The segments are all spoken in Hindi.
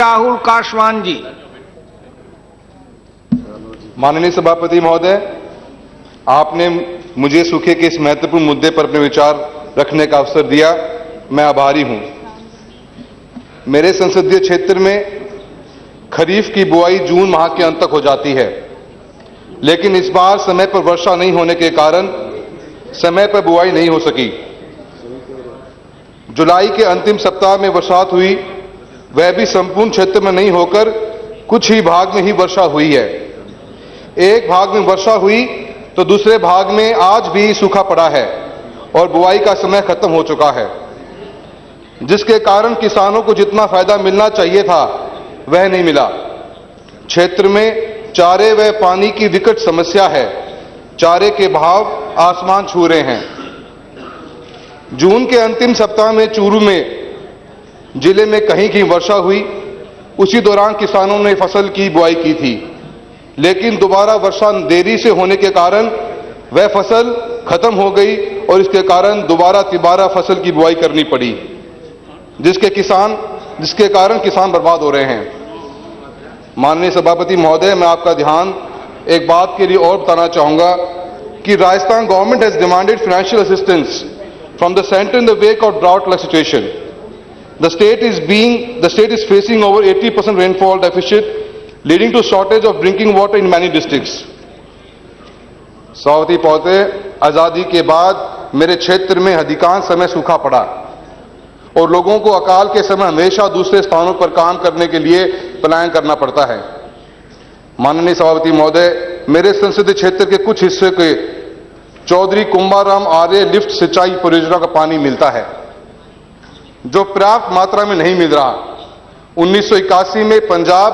राहुल कासवान जी। माननीय सभापति महोदय, आपने मुझे सूखे के इस महत्वपूर्ण मुद्दे पर अपने विचार रखने का अवसर दिया, मैं आभारी हूं। मेरे संसदीय क्षेत्र में खरीफ की बुआई जून माह के अंत तक हो जाती है, लेकिन इस बार समय पर वर्षा नहीं होने के कारण समय पर बुआई नहीं हो सकी। जुलाई के अंतिम सप्ताह में बरसात हुई, वह भी संपूर्ण क्षेत्र में नहीं होकर कुछ ही भाग में ही वर्षा हुई है। एक भाग में वर्षा हुई तो दूसरे भाग में आज भी सूखा पड़ा है और बुआई का समय खत्म हो चुका है, जिसके कारण किसानों को जितना फायदा मिलना चाहिए था वह नहीं मिला। क्षेत्र में चारे व पानी की विकट समस्या है। चारे के भाव आसमान छू रहे हैं। जून के अंतिम सप्ताह में चूरू में जिले में कहीं कहीं वर्षा हुई। उसी दौरान किसानों ने फसल की बुआई की थी, लेकिन दोबारा वर्षा देरी से होने के कारण वह फसल खत्म हो गई और इसके कारण दोबारा तिबारा फसल की बुआई करनी पड़ी, जिसके कारण किसान बर्बाद हो रहे हैं। माननीय सभापति महोदय, मैं आपका ध्यान एक बात के लिए और बताना चाहूंगा कि Rajasthan government has demanded financial assistance from the centre in the wake of drought like situation. The state is facing over 80% rainfall deficit, leading to shortage of drinking water in many districts. सभापति महोदय, आजादी के बाद मेरे क्षेत्र में अधिकांश समय सूखा पड़ा और लोगों को अकाल के समय हमेशा दूसरे स्थानों पर काम करने के लिए पलायन करना पड़ता है। माननीय सभापति महोदय, मेरे संसदीय क्षेत्र के कुछ हिस्से के चौधरी कुंभाराम आर्य लिफ्ट सिंचाई परियोजना का पानी मिलता है, जो पर्याप्त मात्रा में नहीं मिल रहा। 1981 में पंजाब,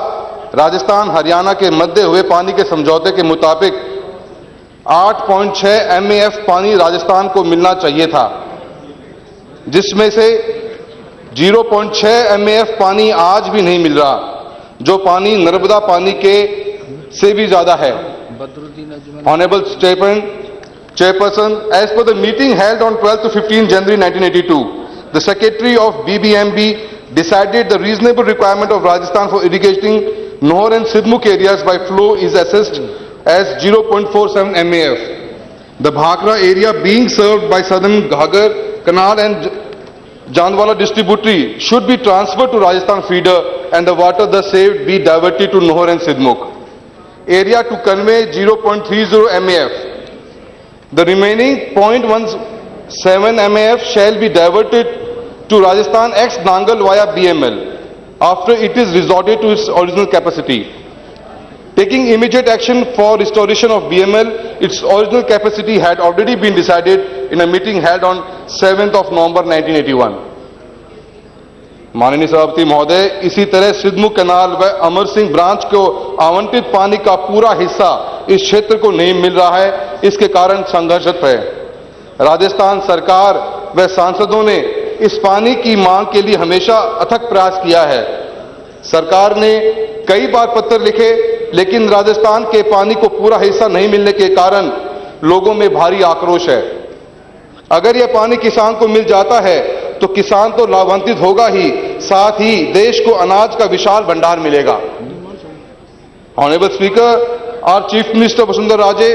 राजस्थान, हरियाणा के मध्य हुए पानी के समझौते के मुताबिक 8.6 MAF पानी राजस्थान को मिलना चाहिए था, जिसमें से 0.6 MAF पानी आज भी नहीं मिल रहा, जो पानी नर्मदा पानी के से भी ज्यादा है। Honourable Chairperson, as per the meeting held on 12 to 15 January 1982, the Secretary of BBMB decided the reasonable requirement of Rajasthan for irrigating Nahar and Sidmukh areas by flow is assessed as 0.47 MAF. The Bhakra area being served by Southern Ghagar Canal and Jandwala distributary should be transferred to Rajasthan feeder and the water thus saved be diverted to Nahar and Sidmukh. Area to convey 0.30 MAF. The remaining 0.17 MAF shall be diverted to Rajasthan ex Nangal via BML after it is resorted to its original capacity. Taking immediate action for restoration of BML, its original capacity had already been decided in a meeting held on 7th of November 1981. माननीय सभापति महोदय, इसी तरह सिद्धमुख कैनाल व अमर सिंह ब्रांच को आवंटित पानी का पूरा हिस्सा इस क्षेत्र को नहीं मिल रहा है। इसके कारण संघर्षरत है। राजस्थान सरकार व सांसदों ने इस पानी की मांग के लिए हमेशा अथक प्रयास किया है। सरकार ने कई बार पत्र लिखे, लेकिन राजस्थान के पानी को पूरा हिस्सा नहीं मिलने के कारण लोगों में भारी आक्रोश है। अगर यह पानी किसान को मिल जाता है तो किसान तो लाभान्वित होगा ही, साथ ही देश को अनाज का विशाल भंडार मिलेगा। Honourable speaker, our chief minister Vasundhara Raje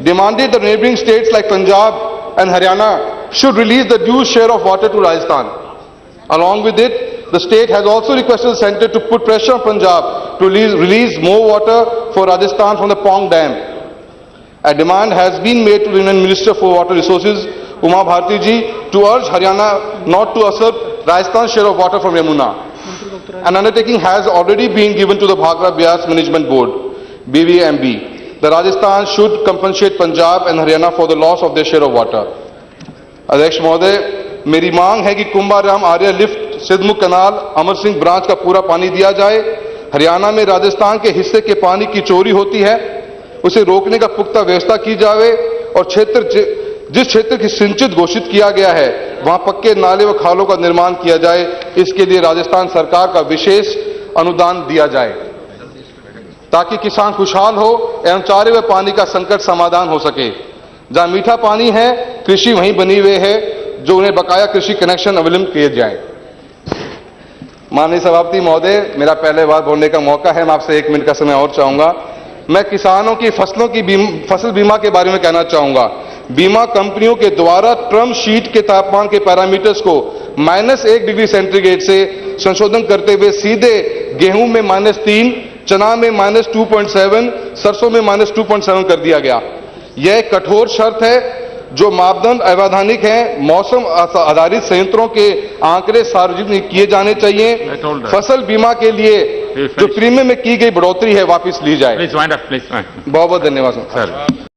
demanded the neighboring states like Punjab and Haryana should release the due share of water to Rajasthan. Along with it, the state has also requested the centre to put pressure on Punjab to release more water for Rajasthan from the Pong Dam. A demand has been made to the Union Minister for Water Resources, Uma Bharti ji, to urge Haryana not to usurp Rajasthan's share of water from Yamuna. An undertaking has already been given to the Bhakra Beas Management Board, BBMB. The Rajasthan should compensate Punjab and Haryana for the loss of their share of water. अध्यक्ष महोदय, मेरी मांग है कि कुंभाराम आर्य लिफ्ट सिद्धमुख कनाल अमर सिंह ब्रांच का पूरा पानी दिया जाए। हरियाणा में राजस्थान के हिस्से के पानी की चोरी होती है, उसे रोकने का पुख्ता व्यवस्था की जाए और जिस क्षेत्र की सिंचित घोषित किया गया है वहां पक्के नाले व खालों का निर्माण किया जाए। इसके लिए राजस्थान सरकार का विशेष अनुदान दिया जाए ताकि किसान खुशहाल हो एवं चारे व पानी का संकट समाधान हो सके। जहां मीठा पानी है, कृषि वहीं बनी हुई है, जो उन्हें बकाया कृषि कनेक्शन अवेलेबल किए जाए। माननीय सभापति महोदय, मेरा पहले बार बोलने का मौका है, मैं आपसे 1 मिनट का समय और चाहूंगा। मैं किसानों की फसलों की फसल बीमा के बारे में कहना चाहूंगा। बीमा कंपनियों के द्वारा टर्म शीट के तापमान के पैरामीटर्स को -1 डिग्री सेंटीग्रेड से संशोधन करते हुए सीधे गेहूं में -3, चना में -2.7, सरसों में -2.7 कर दिया गया। यह एक कठोर शर्त है। जो मापदंड अवैधानिक हैं, मौसम आधारित संयंत्रों के आंकड़े सार्वजनिक किए जाने चाहिए। फसल बीमा के लिए जो प्रीमियम में की गई बढ़ोतरी है वापस ली जाए। Please wind up, please. बहुत बहुत धन्यवाद सर।